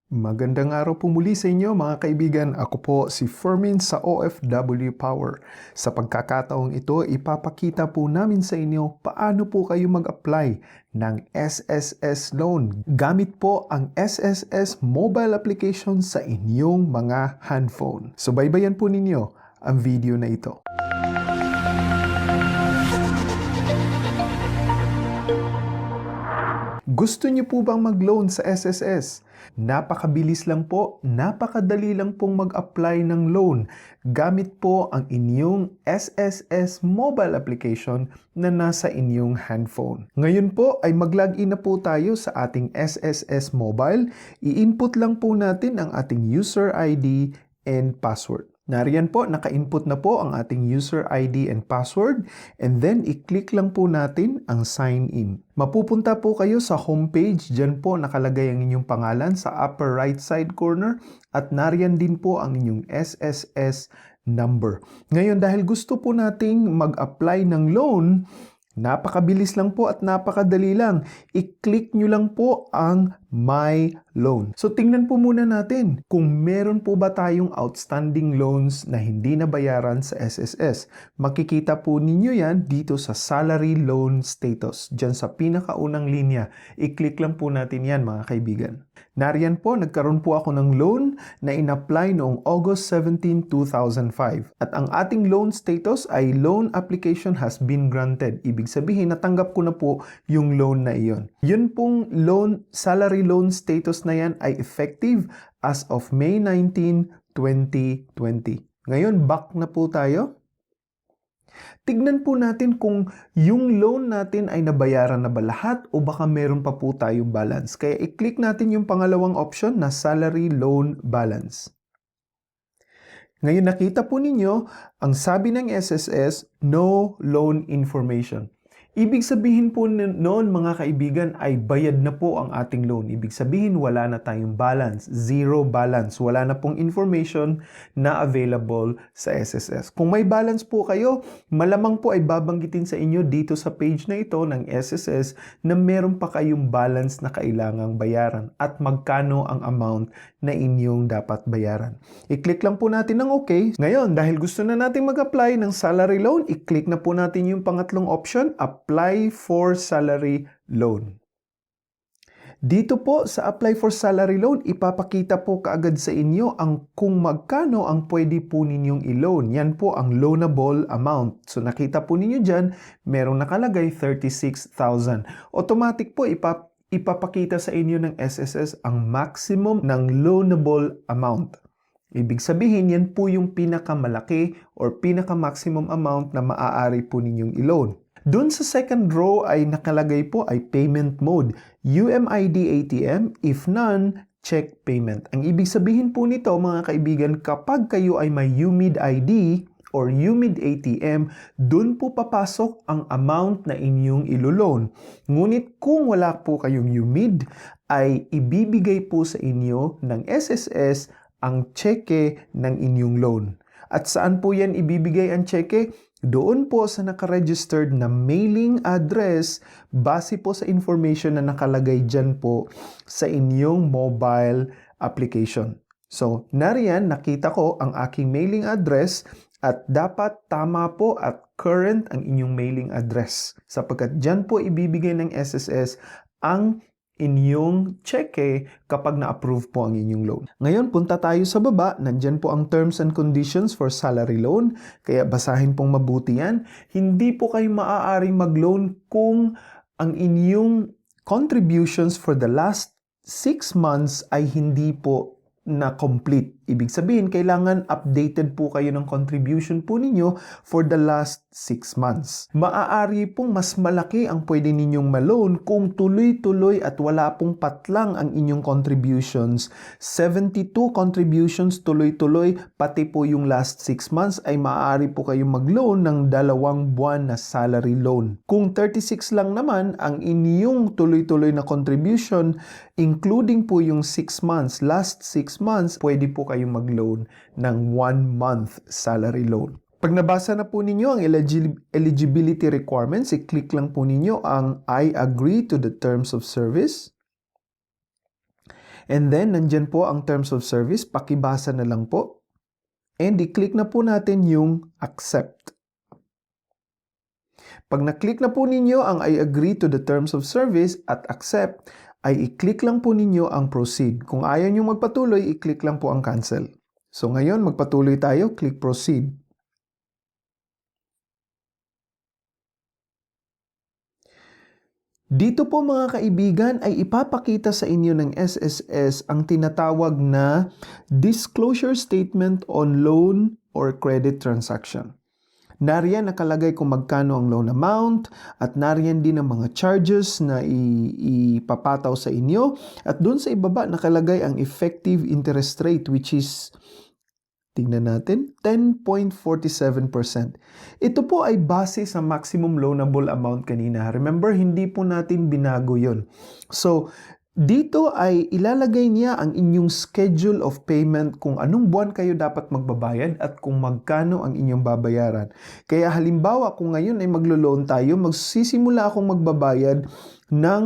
Magandang araw po muli sa inyo mga kaibigan. Ako po si Fermin sa OFW Power. Sa pagkakataong ito, ipapakita po namin sa inyo paano po kayo mag-apply ng SSS loan gamit po ang SSS Mobile application sa inyong mga handphone. Subaybayan po ninyo ang video na ito. Gusto niyo po bang mag-loan sa SSS? Napakabilis lang po, napakadali lang pong mag-apply ng loan gamit po ang inyong SSS mobile application na nasa inyong handphone. Ngayon po ay mag-login na po tayo sa ating SSS Mobile. I-input lang po natin ang ating user ID and password. Nariyan po, naka-input na po ang ating user ID and password and then i-click lang po natin ang sign in. Mapupunta po kayo sa homepage, dyan po nakalagay ang inyong pangalan sa upper right side corner at nariyan din po ang inyong SSS number. Ngayon dahil gusto po nating mag-apply ng loan, napakabilis lang po at napakadali lang. I-click nyo lang po ang My Loan. So tingnan po muna natin kung meron po ba tayong outstanding loans na hindi nabayaran sa SSS. Makikita po ninyo yan dito sa Salary Loan Status. Diyan sa pinakaunang linya. I-click lang po natin yan mga kaibigan. Nariyan po, nagkaroon po ako ng loan na in-apply noong August 17, 2005. At ang ating loan status ay loan application has been granted. Ibig sabihin, natanggap ko na po yung loan na iyon. Yun pong salary loan status na yan ay effective as of May 19, 2020. Ngayon, back na po tayo. Tignan po natin kung yung loan natin ay nabayaran na ba lahat o baka meron pa po tayong balance. Kaya i-click natin yung pangalawang option na salary loan balance. Ngayon nakita po ninyo, ang sabi ng SSS, no loan information. Ibig sabihin po noon mga kaibigan ay bayad na po ang ating loan. Ibig sabihin wala na tayong balance, zero balance. Wala na pong information na available sa SSS. Kung may balance po kayo, malamang po ay babanggitin sa inyo dito sa page na ito ng SSS na meron pa kayong balance na kailangang bayaran at magkano ang amount na inyong dapat bayaran. I-click lang po natin ng OK. Ngayon, dahil gusto na natin mag-apply ng salary loan, i-click na po natin yung pangatlong option, Apply for Salary Loan. Dito po sa Apply for Salary Loan, ipapakita po kaagad sa inyo ang kung magkano ang pwede po ninyong i-loan. Yan po ang loanable amount. So nakita po ninyo dyan, merong nakalagay 36,000. Automatic po ipapakita sa inyo ng SSS ang maximum ng loanable amount. Ibig sabihin, yan po yung pinakamalaki or pinaka-maximum amount na maaari po ninyong i-loan. Doon sa second row ay nakalagay po ay payment mode, UMID ATM, if none, check payment. Ang ibig sabihin po nito mga kaibigan, kapag kayo ay may UMID ID or UMID ATM, doon po papasok ang amount na inyong ilo-loan. Ngunit kung wala po kayong UMID, ay ibibigay po sa inyo ng SSS ang cheque ng inyong loan. At saan po yan ibibigay ang cheque? Doon po sa nakaregistered na mailing address base po sa information na nakalagay dyan po sa inyong mobile application. So, nariyan, nakita ko ang aking mailing address at dapat tama po at current ang inyong mailing address sapagkat dyan po ibibigay ng SSS ang inyong cheque kapag na-approve po ang inyong loan. Ngayon, punta tayo sa baba. Nandyan po ang terms and conditions for salary loan. Kaya basahin pong mabuti yan. Hindi po kayo maaaring mag-loan kung ang inyong contributions for the last 6 months ay hindi po na complete. Ibig sabihin, kailangan updated po kayo ng contribution po ninyo for the last 6 months. Maaari pong mas malaki ang pwede ninyong ma-loan kung tuloy-tuloy at wala pong patlang ang inyong contributions. 72 contributions tuloy-tuloy, pati po yung last 6 months ay maaari po kayong mag-loan ng 2 buwan na salary loan. Kung 36 lang naman ang inyong tuloy-tuloy na contribution, including po yung 6 months, last 6 months, pwede po kayong mag-loan ng 1 month salary loan. Pag nabasa na po ninyo ang eligibility requirements, i-click lang po ninyo ang I agree to the terms of service. And then, nandyan po ang terms of service. Pakibasa na lang po. And i-click na po natin yung accept. Pag na-click na po ninyo ang I agree to the terms of service at accept, ay i-click lang po ninyo ang proceed. Kung ayaw nyo magpatuloy, i-click lang po ang cancel. So ngayon, magpatuloy tayo, click proceed. Dito po mga kaibigan ay ipapakita sa inyo ng SSS ang tinatawag na disclosure statement on loan or credit transaction. Nariyan nakalagay kung magkano ang loan amount at nariyan din ang mga charges na ipapataw sa inyo at doon sa ibaba nakalagay ang effective interest rate which is, tingnan natin, 10.47%. Ito po ay base sa maximum loanable amount kanina. Remember, hindi po natin binago yon. So, dito ay ilalagay niya ang inyong schedule of payment kung anong buwan kayo dapat magbabayad at kung magkano ang inyong babayaran. Kaya halimbawa, kung ngayon ay maglo-loan tayo, magsisimula akong magbabayad ng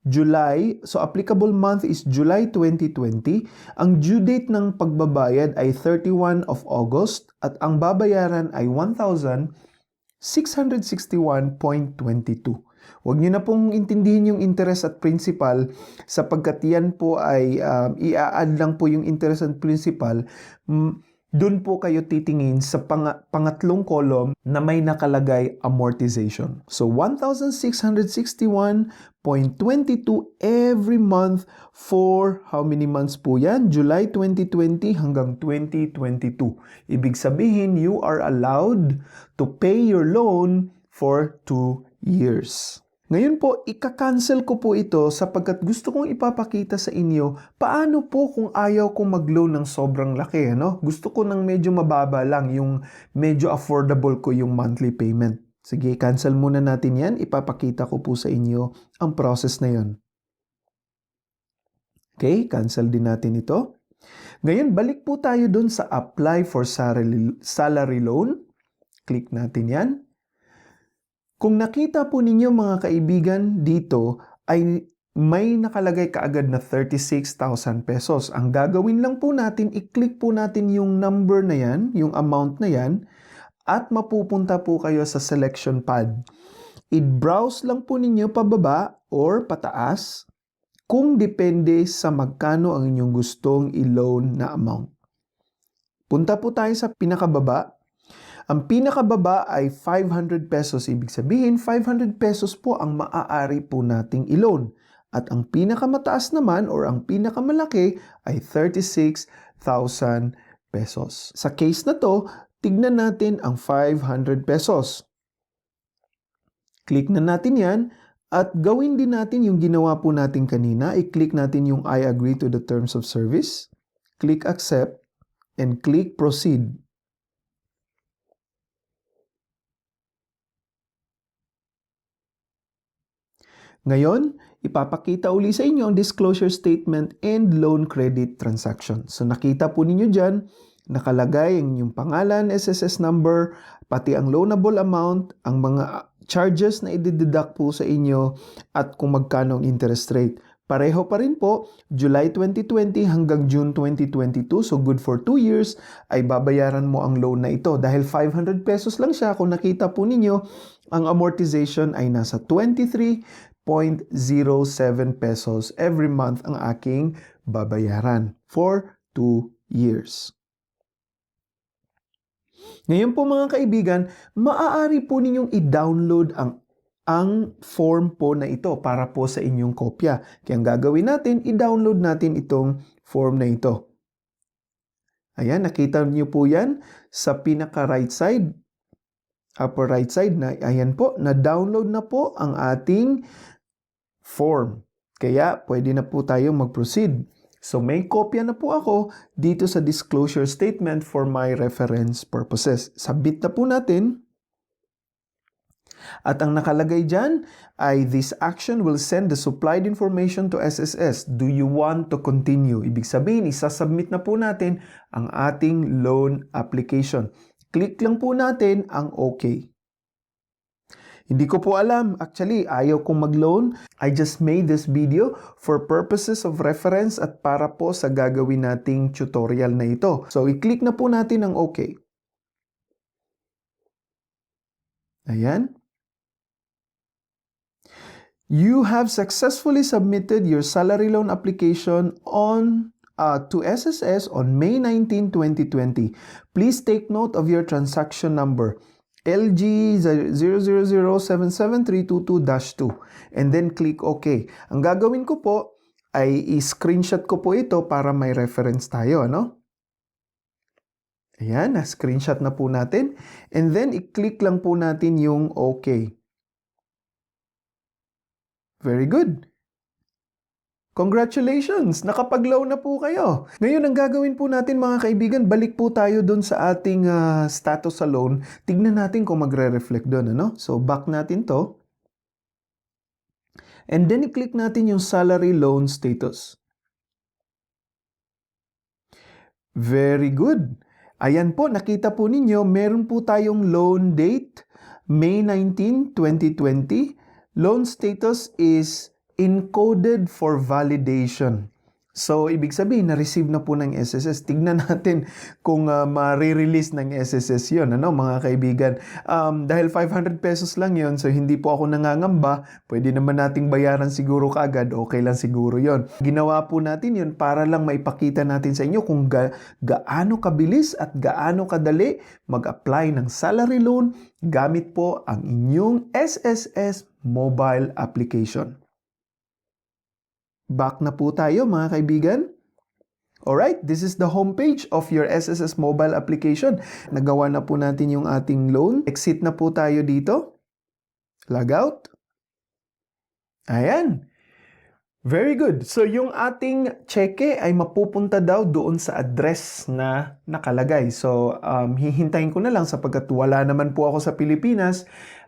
July, so applicable month is July 2020. Ang due date ng pagbabayad ay 31 of August at ang babayaran ay 1,661.22. Huwag nyo na pong intindihin yung interest at principal sapagkat yan po ay i-add lang po yung interest at principal. Doon po kayo titingin sa pangatlong column na may nakalagay amortization. So 1,661.22 every month for how many months po yan? July 2020 hanggang 2022. Ibig sabihin, you are allowed to pay your loan for 2 years. Ngayon po, ika-cancel ko po ito sapagkat gusto kong ipapakita sa inyo paano po kung ayaw kong mag-loan ng sobrang laki. Gusto ko ng medyo mababa lang, yung medyo affordable ko yung monthly payment. Sige, cancel muna natin yan. Ipapakita ko po sa inyo ang process na yon. Okay, cancel din natin ito. Ngayon, balik po tayo dun sa apply for salary loan. Click natin yan. Kung nakita po ninyo mga kaibigan dito ay may nakalagay kaagad na 36,000 pesos. Ang gagawin lang po natin, i-click po natin yung number na yan, yung amount na yan, at mapupunta po kayo sa selection pad. I-browse lang po ninyo pababa or pataas kung depende sa magkano ang inyong gustong i-loan na amount. Punta po tayo sa pinakababa. Ang pinakababa ay 500 pesos. Ibig sabihin, 500 pesos po ang maaari po nating i-loan. At ang pinakamataas naman or ang pinakamalaki ay 36,000 pesos. Sa case na to, tignan natin ang 500 pesos. Click na natin yan at gawin din natin yung ginawa po natin kanina. I-click natin yung I agree to the terms of service. Click accept and click proceed. Ngayon, ipapakita uli sa inyo ang disclosure statement and loan credit transaction. So nakita po ninyo dyan, nakalagay ang inyong pangalan, SSS number, pati ang loanable amount, ang mga charges na i-deduct po sa inyo at kung magkano ang interest rate. Pareho pa rin po, July 2020 hanggang June 2022, so good for 2 years, ay babayaran mo ang loan na ito. Dahil 500 pesos lang siya, kung nakita po ninyo, ang amortization ay nasa 23.07 pesos every month ang aking babayaran for 2 years. Ngayon po mga kaibigan, maaari po ninyong i-download ang form po na ito para po sa inyong kopya. Kaya ang gagawin natin, i-download natin itong form na ito. Ayan, nakita niyo po yan sa pinaka-right side, upper right side, na ayan po, na-download na po ang ating form. Kaya pwede na po tayong mag-proceed. So may kopya na po ako dito sa disclosure statement for my reference purposes. Submit na po natin. At ang nakalagay dyan ay this action will send the supplied information to SSS. Do you want to continue? Ibig sabihin, isasubmit na po natin ang ating loan application. Click lang po natin ang OK. Hindi ko po alam. Actually, ayaw kong mag-loan. I just made this video for purposes of reference at para po sa gagawin nating tutorial na ito. So, i-click na po natin ang OK. Ayan. You have successfully submitted your salary loan application to SSS on May 19, 2020. Please take note of your transaction number. LG 000773222-2 and then click OK. Ang gagawin ko po ay i-screenshot ko po ito para may reference tayo, ano? Ayan, na-screenshot na po natin. And then, i-click lang po natin yung OK. Very good. Congratulations! Nakapag-loan na po kayo. Ngayon, ang gagawin po natin mga kaibigan, balik po tayo dun sa ating status sa loan. Tignan natin kung magre-reflect dun, ano? So, back natin to. And then, i-click natin yung salary loan status. Very good. Ayan po, nakita po ninyo, meron po tayong loan date, May 19, 2020. Loan status is encoded for validation. So, ibig sabihin, na-receive na po ng SSS. Tignan natin kung ma-release ng SSS yun, ano, mga kaibigan. Dahil 500 pesos lang yun, so hindi po ako nangangamba, pwede naman nating bayaran siguro kaagad, okay lang siguro yun. Ginawa po natin yun para lang maipakita natin sa inyo kung gaano kabilis at gaano kadali mag-apply ng salary loan gamit po ang inyong SSS Mobile application. Back na po tayo mga kaibigan. Alright, this is the homepage of your SSS Mobile application. Nagawa na po natin yung ating loan. Exit na po tayo dito. Log out. Ayan. Very good. So yung ating cheque ay mapupunta daw doon sa address na nakalagay. So hihintayin ko na lang sapagkat wala naman po ako sa Pilipinas.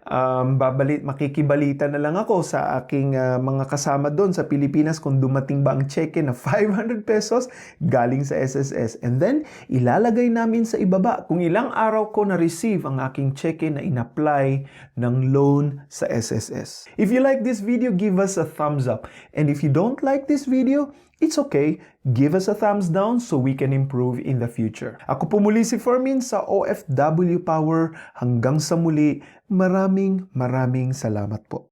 Makikibalita na lang ako sa aking mga kasama doon sa Pilipinas kung dumating ba ang cheque na 500 pesos galing sa SSS. And then, ilalagay namin sa ibaba kung ilang araw ko na-receive ang aking cheque na in-apply ng loan sa SSS. If you like this video, give us a thumbs up. And if you don't like this video, it's okay. Give us a thumbs down so we can improve in the future. Ako po muli si Fermin sa OFW Power. Hanggang sa muli, maraming salamat po.